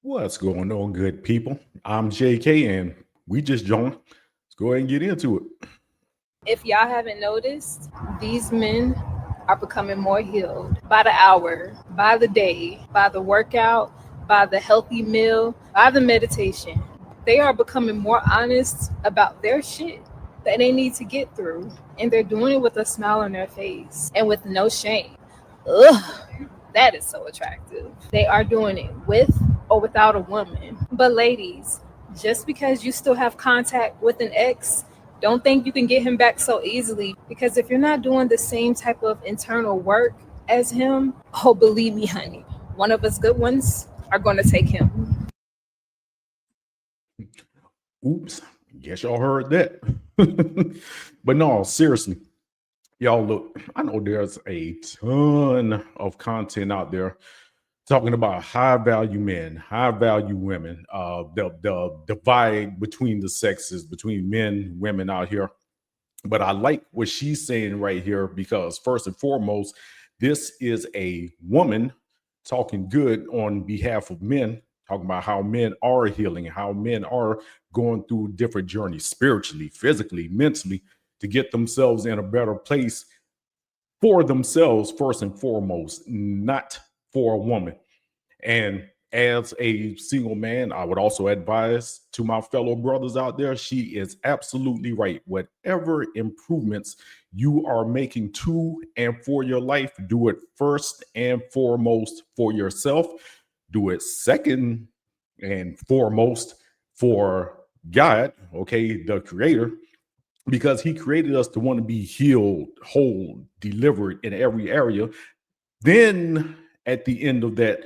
What's going on, good people? I'm JK, and we just joined. Let's go ahead and get into it. If y'all haven't noticed, these men are becoming more healed by the hour, by the day, by the workout, by the healthy meal, by the meditation. They are becoming more honest about their shit that they need to get through. And they're doing it with a smile on their face and with no shame. Ugh, that is so attractive. They are doing it with or without a woman. But ladies, just because you still have contact with an ex, don't think you can get him back so easily, because if you're not doing the same type of internal work as him, oh, believe me, honey, one of us good ones are going to take him. Oops, guess y'all heard that. But no, seriously, y'all look, I know there's a ton of content out there talking about high value men, high value women, the divide between the sexes, between men, women out here. But I like what she's saying right here because, first and foremost, this is a woman talking good on behalf of men, talking about how men are healing, how men are going through different journeys spiritually, physically, mentally to get themselves in a better place for themselves, first and foremost, not for a woman. And as a single man, I would also advise to my fellow brothers out there, she is absolutely right. Whatever improvements you are making to and for your life, do it first and foremost for yourself. Do it second and foremost for God, okay, the creator, because he created us to want to be healed, whole, delivered in every area. Then at the end of that,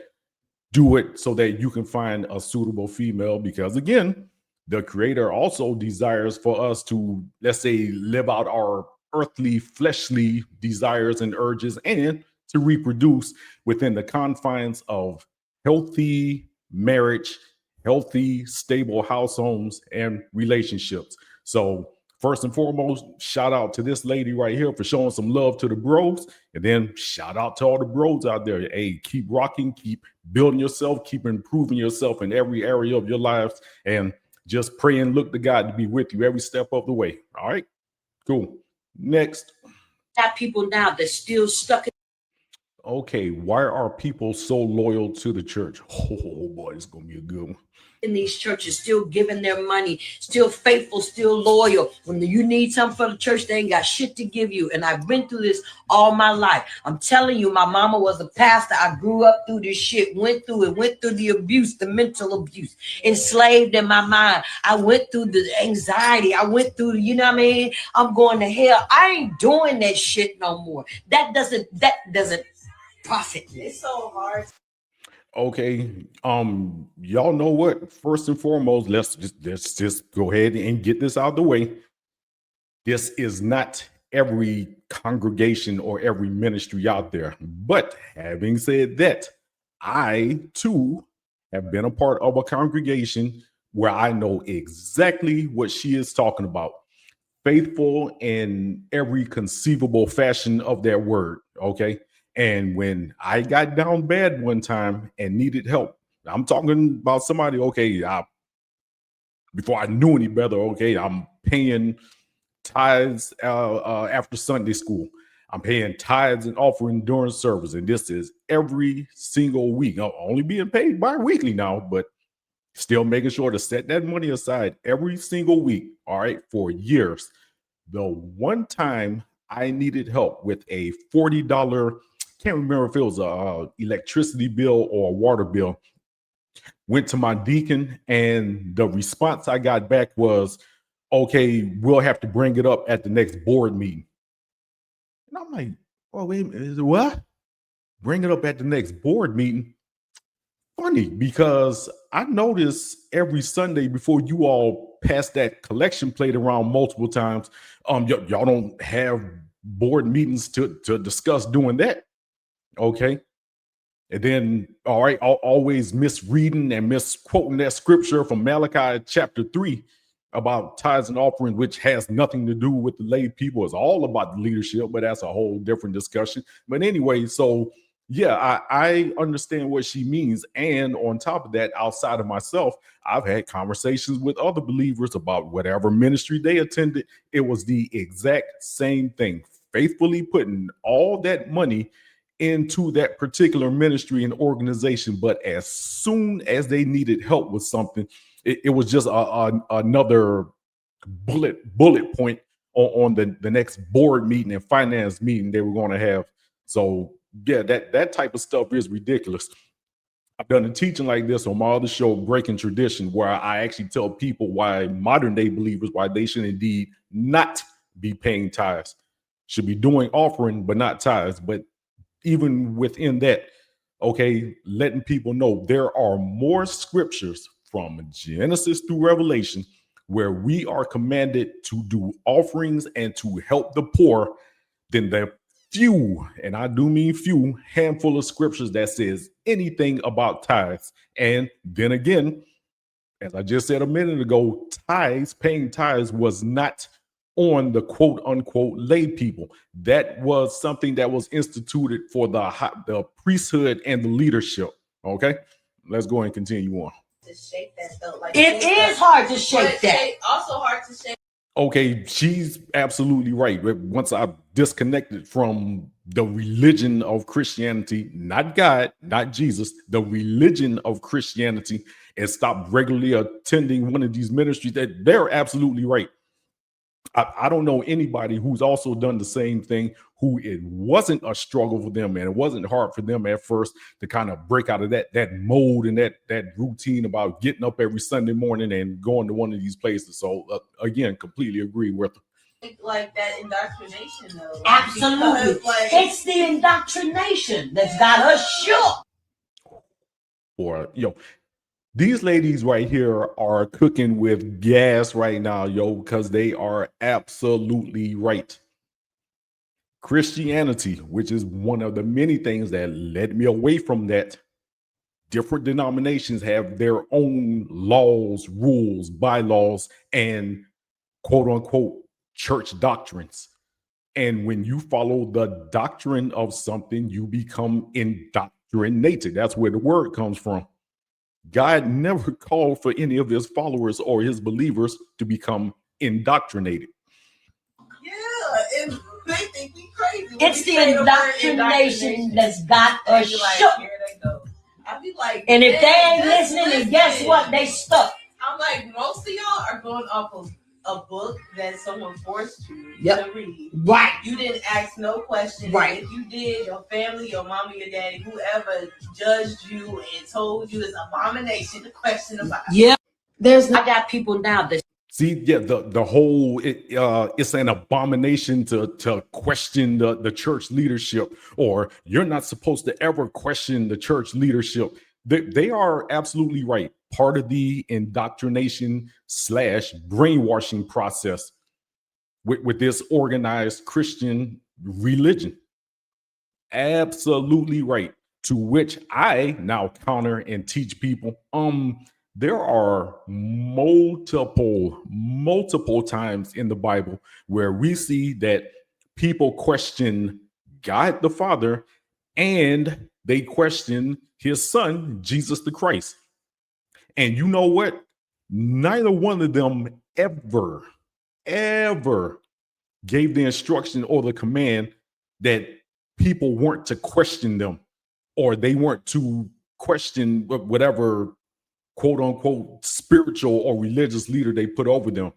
do it so that you can find a suitable female, because again, the creator also desires for us to, let's say, live out our earthly fleshly desires and urges and to reproduce within the confines of healthy marriage, healthy stable house homes and relationships. So first and foremost, shout out to this lady right here for showing some love to the bros. And then shout out to all the bros out there. Hey, keep rocking, keep building yourself, keep improving yourself in every area of your lives. And just pray and look to God to be with you every step of the way. All right, cool. Next. Got people now that's still stuck Okay, why are people so loyal to the church? Oh boy, it's going to be a good one. in these churches, still giving their money, still faithful, still loyal. When you need something from the church, they ain't got shit to give you. And I've been through this all my life. I'm telling you, my mama was a pastor. I grew up through this shit, went through it, went through the abuse, the mental abuse, enslaved in my mind. I went through the anxiety. I went through, you know what I mean? I'm going to hell. I ain't doing that shit no more. That doesn't profit me. It's so hard. Okay, y'all know what? First and foremost, let's just go ahead and get this out of the way. This is not every congregation or every ministry out there. But having said that, I too have been a part of a congregation where I know exactly what she is talking about. Faithful in every conceivable fashion of that word. Okay. And when I got down bad one time and needed help, I'm talking about somebody, okay, before I knew any better, okay, I'm paying tithes after Sunday school. I'm paying tithes and offering during service. And this is every single week. I'm only being paid bi-weekly now, but still making sure to set that money aside every single week, all right, for years. The one time I needed help with a $40, can't remember if it was a electricity bill or a water bill, went to my deacon, and the response I got back was, okay, we'll have to bring it up at the next board meeting. And I'm like, oh, wait a minute, is it what? Bring it up at the next board meeting? Funny, because I notice every Sunday before you all pass that collection plate around multiple times, y'all don't have board meetings to discuss doing that. Okay. And then, all right, always misreading and misquoting that scripture from Malachi chapter 3 about tithes and offerings, which has nothing to do with the lay people. It's all about the leadership, but that's a whole different discussion. But anyway, so Yeah, I understand what she means. And on top of that, outside of myself, I've had conversations with other believers about whatever ministry they attended. It was the exact same thing, faithfully putting all that money into that particular ministry and organization. But as soon as they needed help with something, it was just another bullet point on the next board meeting and finance meeting they were going to have. So yeah, that type of stuff is ridiculous. I've done a teaching like this on my other show, Breaking Tradition, where I actually tell people why modern day believers, why they should indeed not be paying tithes, should be doing offering, but not tithes. But even within that, okay, letting people know there are more scriptures from Genesis through Revelation where we are commanded to do offerings and to help the poor than the few, and I do mean few, handful of scriptures that says anything about tithes. And then again, as I just said a minute ago, tithes, paying tithes was not on the quote unquote lay people. That was something that was instituted for the priesthood and the leadership. Okay, let's go and continue on. To shake that though, like It is hard to shake that. Also hard to shake. Okay, she's absolutely right. Once I disconnected from the religion of Christianity, not God, not Jesus, the religion of Christianity, and stopped regularly attending one of these ministries, that they're absolutely right. I don't know anybody who's also done the same thing, who it wasn't a struggle for them and it wasn't hard for them at first to kind of break out of that mode and that routine about getting up every Sunday morning and going to one of these places. So again, completely agree with her. Like that indoctrination though. Absolutely. Because, It's the indoctrination that's got us shook. Or these ladies right here are cooking with gas right now, because they are absolutely right. Christianity, which is one of the many things that led me away from that. Different denominations have their own laws, rules, bylaws, and quote unquote church doctrines. And when you follow the doctrine of something, you become indoctrinated. That's where the word comes from. God never called for any of his followers or his believers to become indoctrinated. yeah, and they think we crazy. It's the indoctrination that's got us shook. Here they go. I be like, And if they ain't listening, and guess what? They stuck. I'm like, most of y'all are going off of a book that someone forced you to read. Right. You didn't ask no questions. Right. If you did, your family, your mama, your daddy, whoever judged you and told you it's abomination to question about. Yeah. I got people now that see, yeah, the whole it's an abomination to question the church leadership, or you're not supposed to ever question the church leadership. They are absolutely right. Part of the indoctrination / brainwashing process with this organized Christian religion. Absolutely right. To which I now counter and teach people, there are multiple times in the Bible where we see that people question God the Father and they question his son, Jesus the Christ. And you know what? Neither one of them ever gave the instruction or the command that people weren't to question them, or they weren't to question whatever quote unquote spiritual or religious leader they put over them.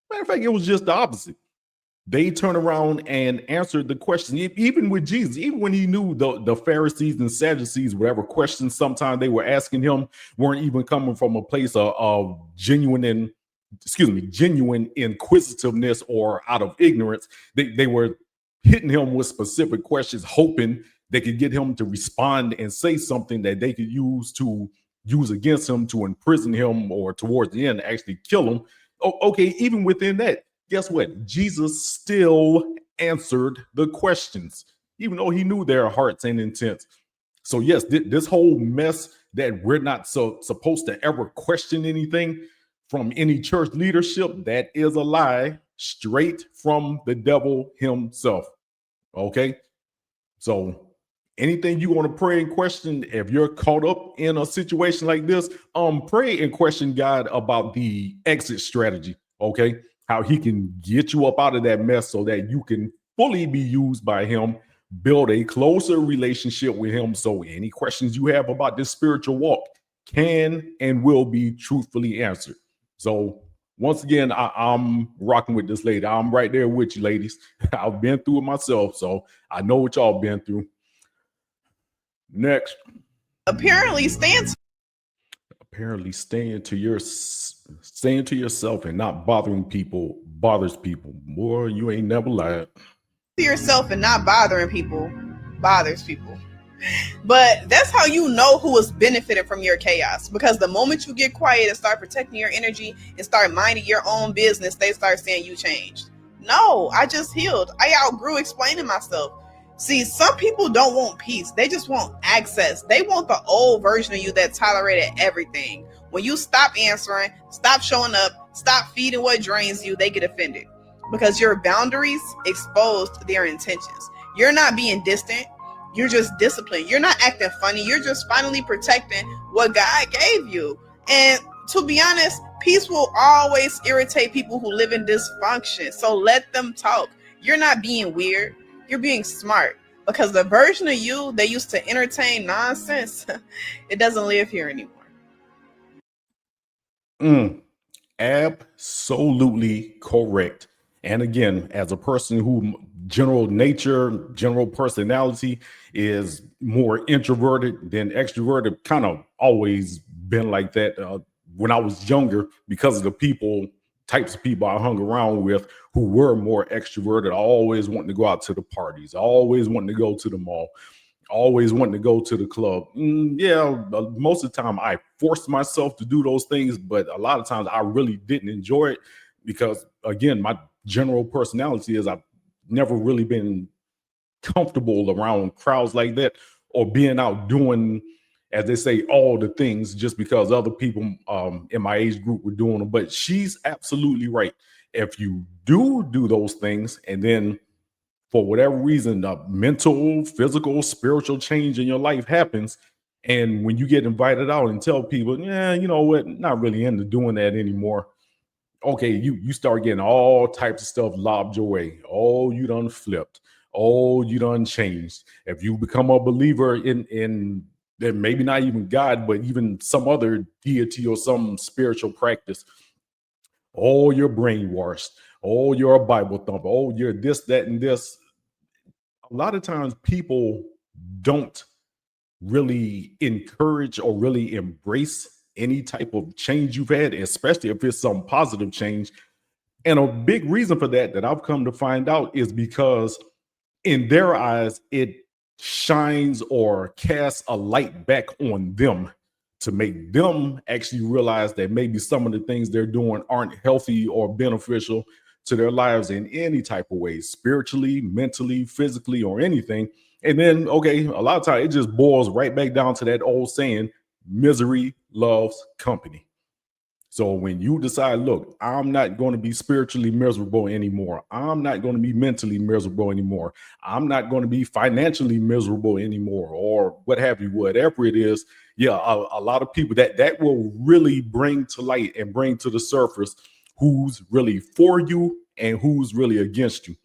Matter of fact, it was just the opposite. They turned around and answered the question, even with Jesus, even when he knew the Pharisees and Sadducees, whatever questions sometimes they were asking him weren't even coming from a place of genuine inquisitiveness or out of ignorance. They were hitting him with specific questions, hoping they could get him to respond and say something that they could use against him to imprison him, or towards the end actually kill him. Okay, even within that, guess what? Jesus still answered the questions, even though he knew their hearts and intents. So yes, this whole mess that we're not supposed to ever question anything from any church leadership, that is a lie straight from the devil himself. Okay, so anything you want to pray and question, if you're caught up in a situation like this, pray and question God about the exit strategy. Okay, how he can get you up out of that mess so that you can fully be used by him, build a closer relationship with him. So any questions you have about this spiritual walk can and will be truthfully answered. So once again, I'm rocking with this lady. I'm right there with you, ladies. I've been through it myself, so I know what y'all been through. Next. Apparently stands Apparently staying to yourself and not bothering people bothers people. Boy, you ain't never lied. to yourself and not bothering people bothers people. But that's how you know who is benefiting from your chaos. Because the moment you get quiet and start protecting your energy and start minding your own business, they start saying you changed. No, I just healed. I outgrew explaining myself. See, some people don't want peace. They just want access. They want the old version of you that tolerated everything. When you stop answering, stop showing up, stop feeding what drains you, they get offended. Because your boundaries exposed their intentions. You're not being distant. You're just disciplined. You're not acting funny. You're just finally protecting what God gave you. And to be honest, peace will always irritate people who live in dysfunction. So let them talk. You're not being weird. You're being smart. Because the version of you that used to entertain nonsense, it doesn't live here anymore. Absolutely correct. And again, as a person who general nature, general personality is more introverted than extroverted, kind of always been like that. When I was younger, because of the types of people I hung around with who were more extroverted, I always wanted to go out to the parties. I always wanted to go to the mall. Always wanting to go to the club. Most of the time I forced myself to do those things, but a lot of times I really didn't enjoy it because, again, my general personality is I've never really been comfortable around crowds like that or being out doing, as they say, all the things just because other people in my age group were doing them. But she's absolutely right. If you do those things and then for whatever reason, the mental, physical, spiritual change in your life happens. And when you get invited out and tell people, yeah, you know what, not really into doing that anymore. Okay, you start getting all types of stuff lobbed your way. Oh, you done flipped. Oh, you done changed. If you become a believer in then maybe not even God, but even some other deity or some spiritual practice, oh, you're brainwashed. Oh, you're a Bible thumper. Oh, you're this, that, and this. A lot of times people don't really encourage or really embrace any type of change you've had, especially if it's some positive change. And a big reason for that I've come to find out is because in their eyes, it shines or casts a light back on them to make them actually realize that maybe some of the things they're doing aren't healthy or beneficial to their lives in any type of way, spiritually, mentally, physically, or anything. And then, okay, a lot of times it just boils right back down to that old saying, misery loves company. So when you decide, look, I'm not going to be spiritually miserable anymore. I'm not going to be mentally miserable anymore. I'm not going to be financially miserable anymore, or what have you, whatever it is. Yeah, a lot of people that will really bring to light and bring to the surface who's really for you and who's really against you.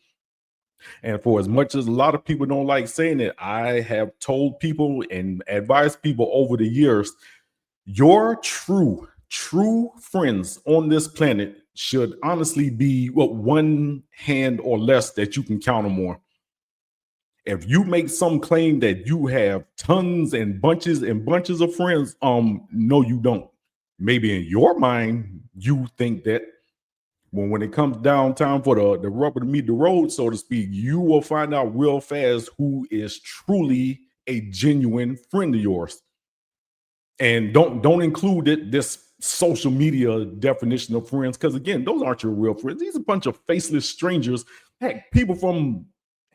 And for as much as a lot of people don't like saying it, I have told people and advised people over the years, your true friends on this planet should honestly be one hand or less that you can count them on. If you make some claim that you have tons and bunches of friends, no, you don't. Maybe in your mind, you think that. When it comes down time for the rubber to meet the road, so to speak, you will find out real fast who is truly a genuine friend of yours. And don't include this social media definition of friends, because again, those aren't your real friends. These are a bunch of faceless strangers. Heck, people from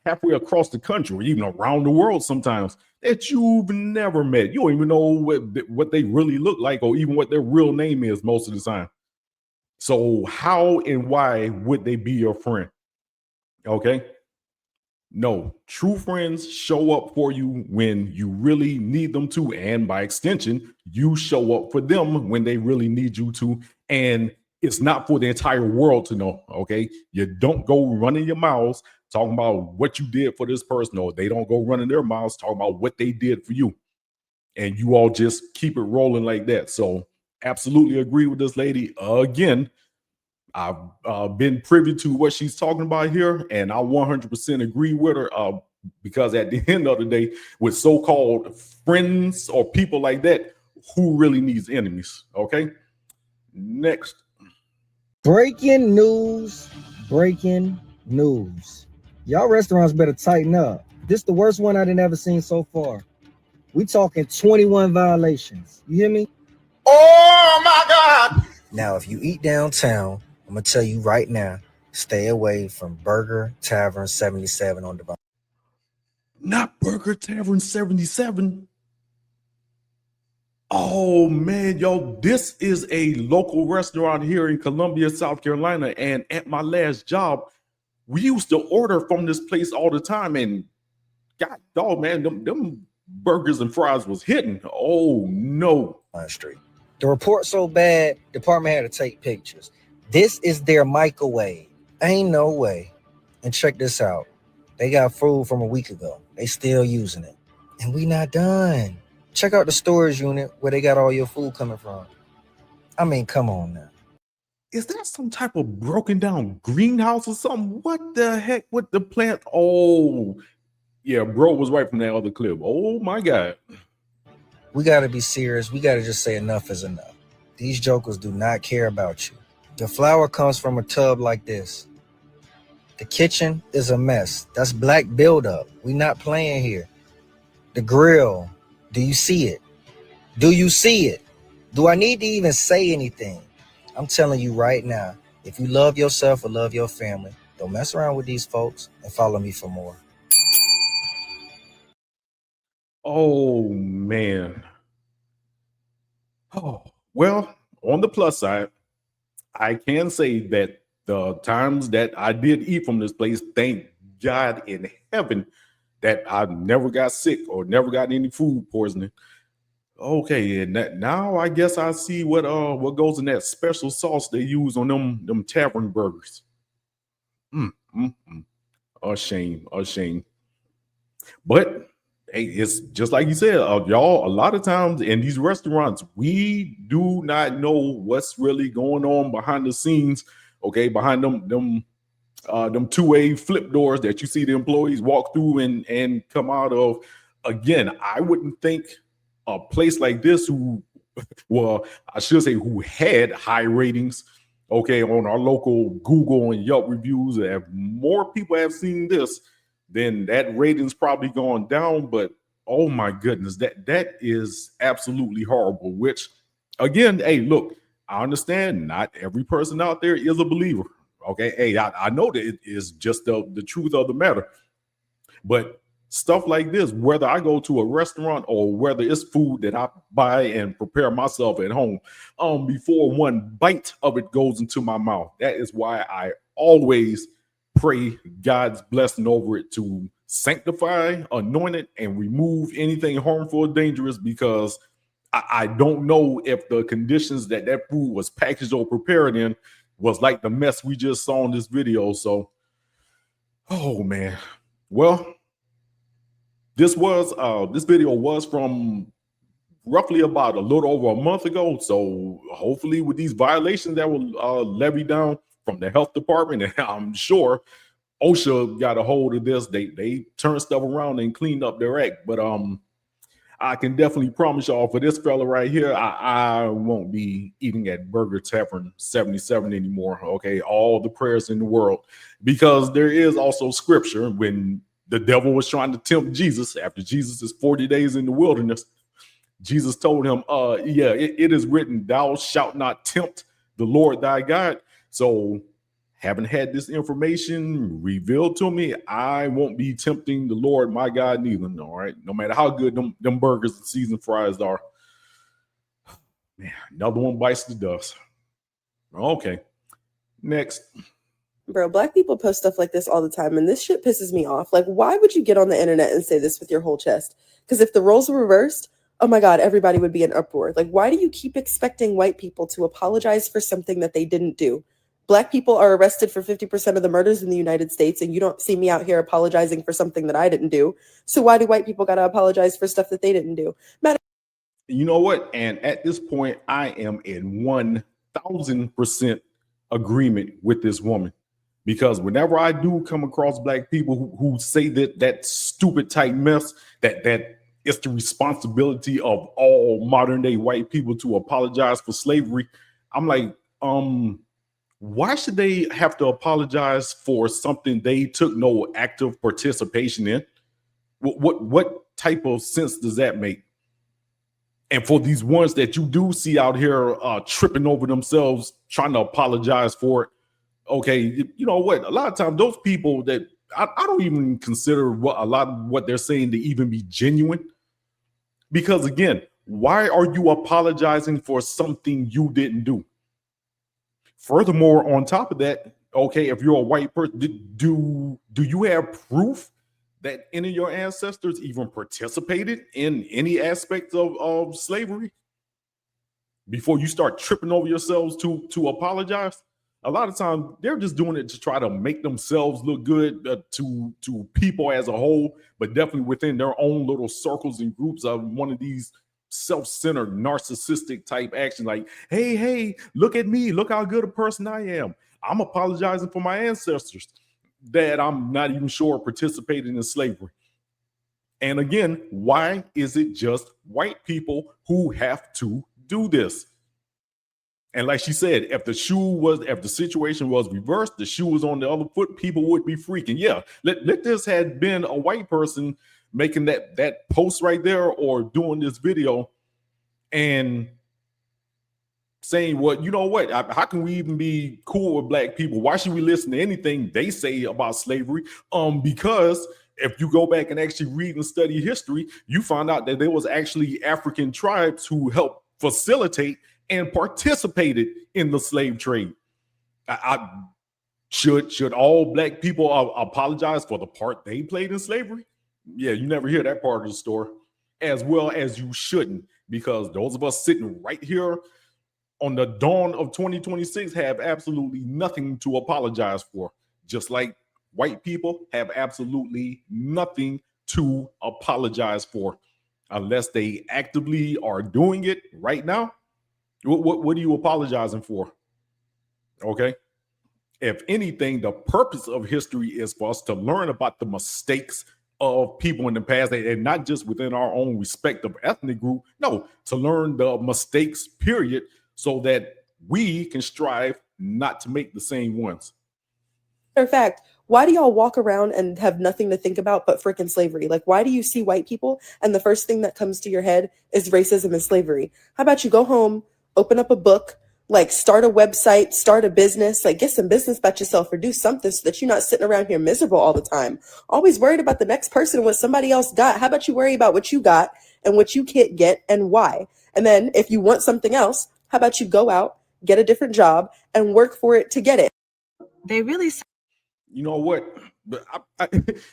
halfway across the country or even around the world sometimes that you've never met. You don't even know what they really look like or even what their real name is most of the time. So how and why would they be your friend? Okay. No, true friends show up for you when you really need them to. And by extension, you show up for them when they really need you to. And it's not for the entire world to know. Okay. You don't go running your mouths talking about what you did for this person, or they don't go running their mouths talking about what they did for you. And you all just keep it rolling like that. So, absolutely agree with this lady. Again, I've been privy to what she's talking about here, and I 100% agree with her because at the end of the day, with so-called friends or people like that, who really needs enemies? Okay. Next. Breaking news. Breaking news. Y'all restaurants better tighten up. This the worst one I done ever seen so far. We talking 21 violations. You hear me? Oh my God! Now, if you eat downtown, I'm gonna tell you right now, stay away from Burger Tavern 77 on Divine. Not Burger Tavern 77. Oh man, yo, this is a local restaurant here in Columbia, South Carolina. And at my last job, we used to order from this place all the time. And God dog, man, them burgers and fries was hitting. Oh no. Street. The report so bad, department had to take pictures. This is their microwave. Ain't no way. And check this out. They got food from a week ago. They still using it. And we not done. Check out the storage unit where they got all your food coming from. I mean, come on now. Is that some type of broken down greenhouse or something? What the heck with the plant? Oh, yeah, bro was right from that other clip. Oh my God. We got to be serious. We got to just say enough is enough. These jokers do not care about you. The flour comes from a tub like this. The kitchen is a mess. That's black buildup. We not playing here. The grill. Do you see it? Do you see it? Do I need to even say anything? I'm telling you right now, if you love yourself or love your family, don't mess around with these folks and follow me for more. Oh man. Oh, well, on the plus side, I can say that the times that I did eat from this place, thank God in heaven that I never got sick or never got any food poisoning. Okay, and that now I guess I see what goes in that special sauce they use on them tavern burgers. A shame, a shame. But hey, it's just like you said, y'all. A lot of times in these restaurants, we do not know what's really going on behind the scenes. Okay, behind them 2-way flip doors that you see the employees walk through and come out of. Again, I wouldn't think a place like this, well, I should say, who had high ratings, okay, on our local Google and Yelp reviews, if more people have seen this, then that rating's probably gone down. But oh my goodness, that is absolutely horrible. Which, again, hey, look, I understand not every person out there is a believer. Okay, hey, I know that it is just the truth of the matter. But stuff like this, whether I go to a restaurant or whether it's food that I buy and prepare myself at home, before one bite of it goes into my mouth, that is why I always pray God's blessing over it to sanctify, anoint it, and remove anything harmful or dangerous, because I don't know if the conditions that food was packaged or prepared in was like the mess we just saw in this video. So, oh man. Well, this video was from roughly about a little over a month ago. So hopefully with these violations that were levied down from the health department, and I'm sure OSHA got a hold of this, they turned stuff around and cleaned up their act. But I can definitely promise y'all, for this fella right here, I won't be eating at Burger Tavern 77 anymore. Okay, all the prayers in the world, because there is also scripture when the devil was trying to tempt Jesus after Jesus is 40 days in the wilderness. Jesus told him, it is written, thou shalt not tempt the Lord thy God. So having had this information revealed to me, I won't be tempting the Lord my God neither. All right, no matter how good them burgers and seasoned fries are. Man, another one bites the dust. Okay, next. Bro, black people post stuff like this all the time, and this shit pisses me off. Like, why would you get on the internet and say this with your whole chest? Because if the roles were reversed, oh my God, everybody would be in uproar. Like, why do you keep expecting white people to apologize for something that they didn't do? Black people are arrested for 50% of the murders in the United States, and you don't see me out here apologizing for something that I didn't do. So why do white people gotta apologize for stuff that they didn't do? You know what? And at this point, I am in 1000% agreement with this woman. Because whenever I do come across black people who say that stupid type mess, that it's the responsibility of all modern day white people to apologize for slavery, I'm like, why should they have to apologize for something they took no active participation in? What type of sense does that make? And for these ones that you do see out here tripping over themselves, trying to apologize for it, okay, you know what? A lot of times, those people that I don't even consider a lot of what they're saying to even be genuine. Because again, why are you apologizing for something you didn't do? Furthermore, on top of that, okay, if you're a white person, do you have proof that any of your ancestors even participated in any aspects of slavery before you start tripping over yourselves to apologize? A lot of times they're just doing it to try to make themselves look good to people as a whole, but definitely within their own little circles and groups of one of these self-centered narcissistic type action. Like, hey, look at me, look how good a person I am. I'm apologizing for my ancestors that I'm not even sure participated in slavery. And again, why is it just white people who have to do this? And like she said, if the situation was reversed, the shoe was on the other foot, people would be freaking. Yeah, let this had been a white person making that post right there or doing this video and saying, well, you know what? How can we even be cool with black people? Why should we listen to anything they say about slavery? Because if you go back and actually read and study history, you find out that there was actually African tribes who helped facilitate and participated in the slave trade. Should all black people apologize for the part they played in slavery? Yeah, you never hear that part of the story. As well as you shouldn't, because those of us sitting right here on the dawn of 2026 have absolutely nothing to apologize for. Just like white people have absolutely nothing to apologize for unless they actively are doing it right now. What are you apologizing for? Okay. If anything, the purpose of history is for us to learn about the mistakes of people in the past, and not just within our own respective ethnic group. No, to learn the mistakes, period, so that we can strive not to make the same ones. Matter of fact, why do y'all walk around and have nothing to think about but freaking slavery? Like, why do you see white people and the first thing that comes to your head is racism and slavery? How about you go home, open up a book, like start a website, start a business, like get some business about yourself or do something so that you're not sitting around here miserable all the time. Always worried about the next person and what somebody else got. How about you worry about what you got and what you can't get and why? And then if you want something else, how about you go out, get a different job and work for it to get it? They really. You know what? But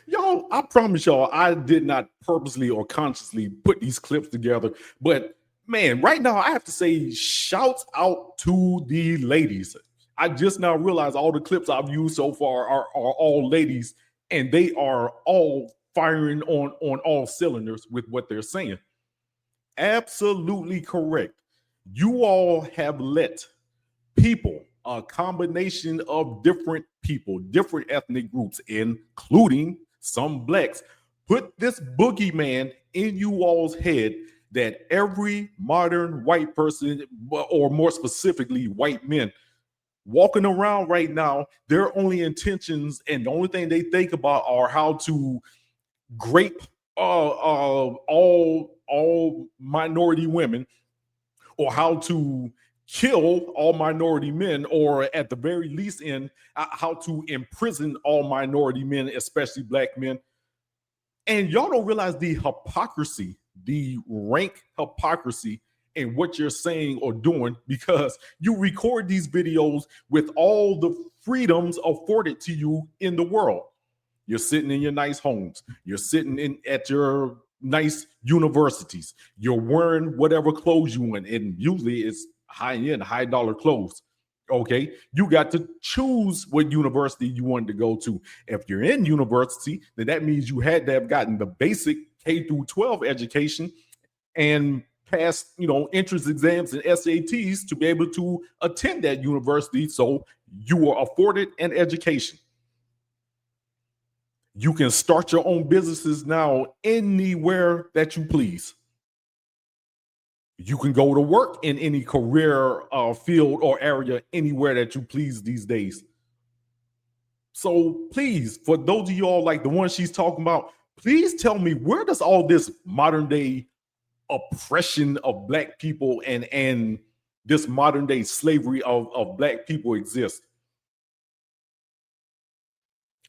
y'all, I promise y'all, I did not purposely or consciously put these clips together. But man, right now I have to say, shouts out to the ladies. I just now realized all the clips I've used so far are all ladies, and they are all firing on all cylinders with what they're saying. Absolutely correct. You all have let people, a combination of different people, different ethnic groups, including some blacks, put this boogeyman in you all's head that every modern white person, or more specifically white men, walking around right now, their only intentions and the only thing they think about are how to grape all minority women, or how to kill all minority men, or at the very least how to imprison all minority men, especially black men. And y'all don't realize the hypocrisy, the rank hypocrisy in what you're saying or doing because you record these videos with all the freedoms afforded to you in the world. You're sitting in your nice homes. You're sitting in at your nice universities. You're wearing whatever clothes you want, and usually it's high-end, high-dollar clothes. Okay, you got to choose what university you wanted to go to. If you're in university, then that means you had to have gotten the basic K through 12 education and passed, entrance exams and SATs to be able to attend that university. So you were afforded an education. You can start your own businesses now anywhere that you please. You can go to work in any career field or area anywhere that you please these days. So please, for those of y'all like the one she's talking about, please tell me, where does all this modern day oppression of Black people and this modern day slavery of Black people exist?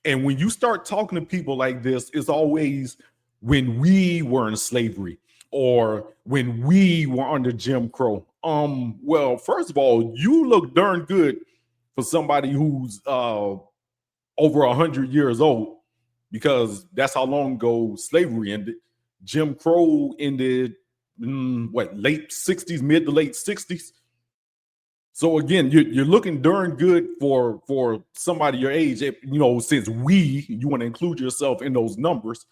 And when you start talking to people like this, it's always when we were in slavery or when we were under Jim Crow. Well, first of all, you look darn good for somebody who's over 100 years old, because that's how long ago slavery ended. Jim Crow ended late 60s, mid to late 60s. So again, you're looking darn good for somebody your age. Since you want to include yourself in those numbers.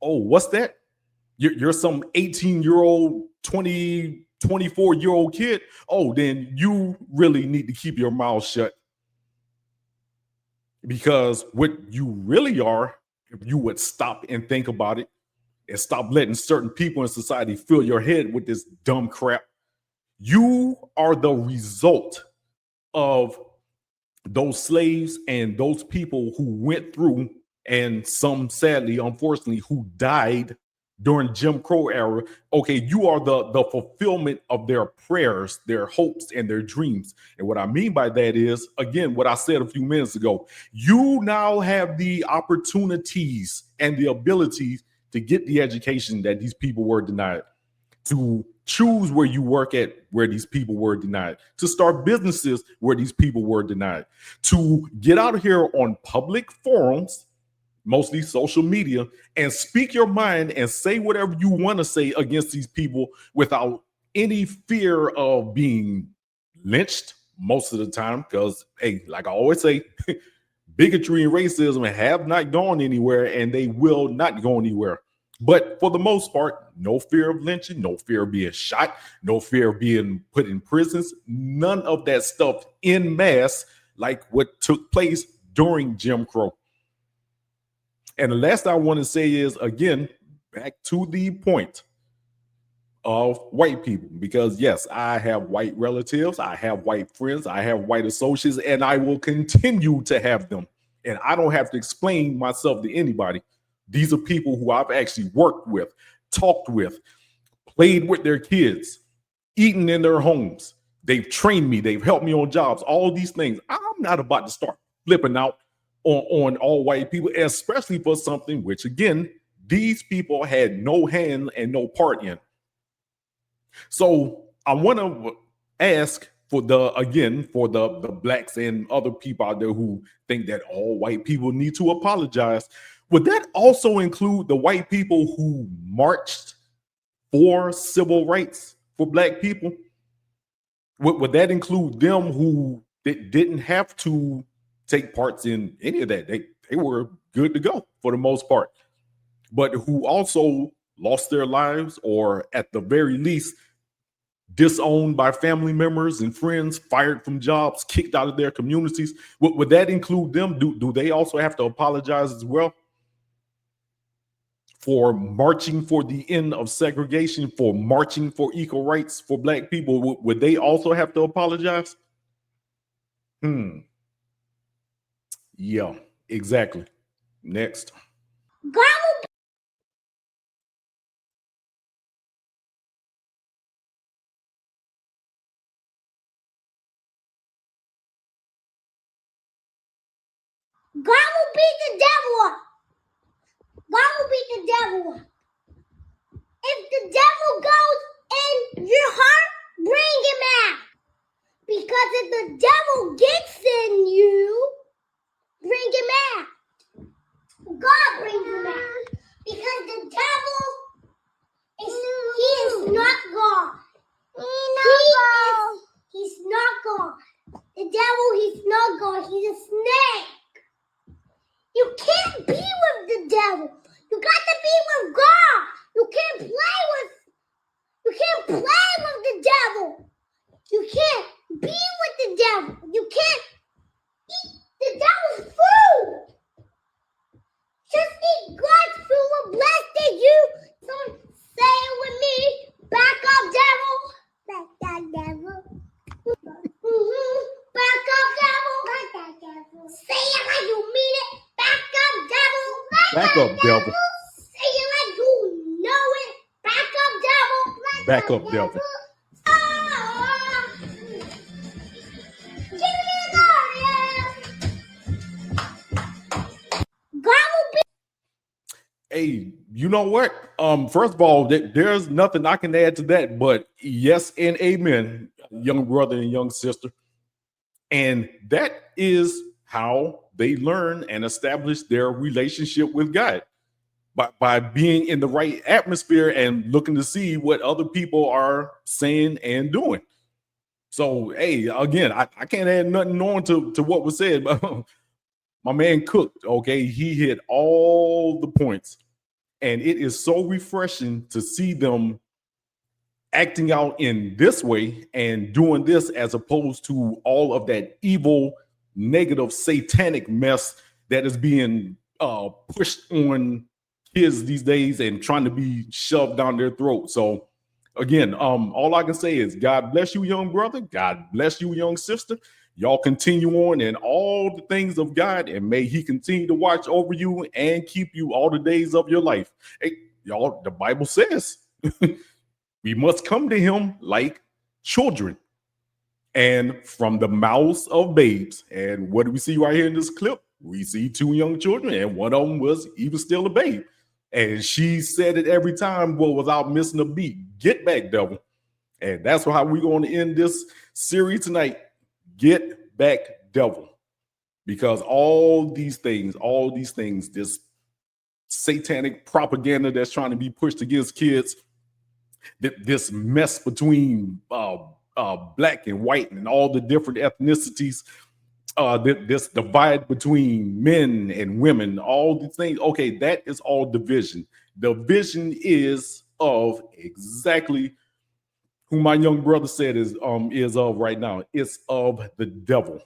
Oh, what's that? You're some 18-year-old, 20, 24-year-old kid. Oh, then you really need to keep your mouth shut. Because what you really are, if you would stop and think about it and stop letting certain people in society fill your head with this dumb crap, you are the result of those slaves and those people who went through, and some sadly, unfortunately, who died during Jim Crow era. Okay, you are the fulfillment of their prayers, their hopes, and their dreams. And what I mean by that is, again, what I said a few minutes ago, you now have the opportunities and the abilities to get the education that these people were denied, to choose where you work at where these people were denied, to start businesses where these people were denied, to get out here on public forums, mostly social media, and speak your mind and say whatever you want to say against these people without any fear of being lynched most of the time. Because, hey, like I always say, bigotry and racism have not gone anywhere, and they will not go anywhere. But for the most part, no fear of lynching, no fear of being shot, no fear of being put in prisons, none of that stuff en masse like what took place during Jim Crow. And the last I want to say is, again, back to the point of white people, because yes, I have white relatives, I have white friends, I have white associates, and I will continue to have them. And I don't have to explain myself to anybody. These are people who I've actually worked with, talked with, played with their kids, eaten in their homes. They've trained me. They've helped me on jobs, all these things. I'm not about to start flipping out on all white people, especially for something which, again, these people had no hand and no part in. So I want to ask for the blacks and other people out there who think that all white people need to apologize. Would that also include the white people who marched for civil rights for black people? Would that include them who didn't have to take parts in any of that? They were good to go for the most part, but who also lost their lives, or at the very least disowned by family members and friends, fired from jobs, kicked out of their communities? Would that include them? Do they also have to apologize as well for marching for the end of segregation, for marching for equal rights for black people? Would they also have to apologize? Yeah, exactly. Next. God will beat the devil. God will beat the devil. If the devil goes in your heart, bring him out. Because if the devil gets in you, bring him out. God brings him out. Because the devil he is not God. He's not God. The devil, he's not God. He's a snake. You can't be with the devil. You got to be with God. You can't play with the devil. You can't be with the devil. You can't eat the devil's food. Just eat God's food will bless you. So say it with me. Back up, devil. Back up, devil. Back up, devil. Back up, devil. Say it like you mean it. Back up, devil. Back up, devil. Say it like you know it. Back up, devil. Back up, devil. Give me the God will be. Hey, you know what? First of all, there's nothing I can add to that, but yes and amen, young brother and young sister. And that is how they learn and establish their relationship with God. By being in the right atmosphere and looking to see what other people are saying and doing. So, hey, again, I can't add nothing on to what was said, but my man cooked, okay? He hit all the points. And it is so refreshing to see them acting out in this way and doing this as opposed to all of that evil, negative, satanic mess that is being pushed on kids these days and trying to be shoved down their throat. So again, all I can say is God bless you, young brother. God bless you, young sister. Y'all continue on in all the things of God, and may he continue to watch over you and keep you all the days of your life. Hey, y'all, the Bible says we must come to him like children and from the mouths of babes. And what do we see right here in this clip? We see two young children, and one of them was even still a babe. And she said it every time, well, without missing a beat. Get back, devil. And that's how we're going to end this series tonight. Get back, devil. Because all these things, this satanic propaganda that's trying to be pushed against kids, this mess between black and white and all the different ethnicities, this divide between men and women, all these things. Okay, that is all division. The vision is of exactly who my young brother said is of right now. It's of the devil.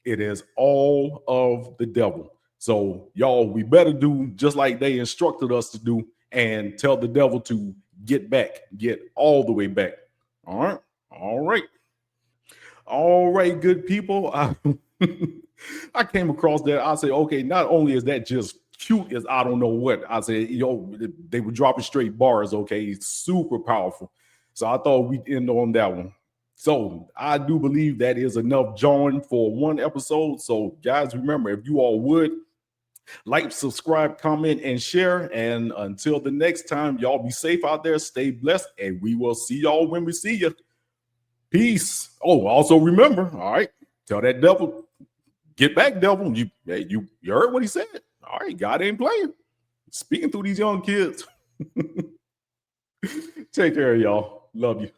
It is all of the devil. So y'all, we better do just like they instructed us to do and tell the devil to get back, get all the way back. All right. All right. All right, good people. I came across that. I said, okay, not only is that just cute as I don't know what, I said, yo, they were dropping straight bars. Okay, super powerful. So I thought we'd end on that one. So I do believe that is enough Jawin for one episode. So guys, remember, if you all would like, subscribe, comment, and share. And until the next time, y'all be safe out there, stay blessed, and we will see y'all when we see you. Peace. Oh, also remember, all right, tell that devil, get back, devil. You heard what he said. All right, God ain't playing. Speaking through these young kids. Take care, y'all. Love you.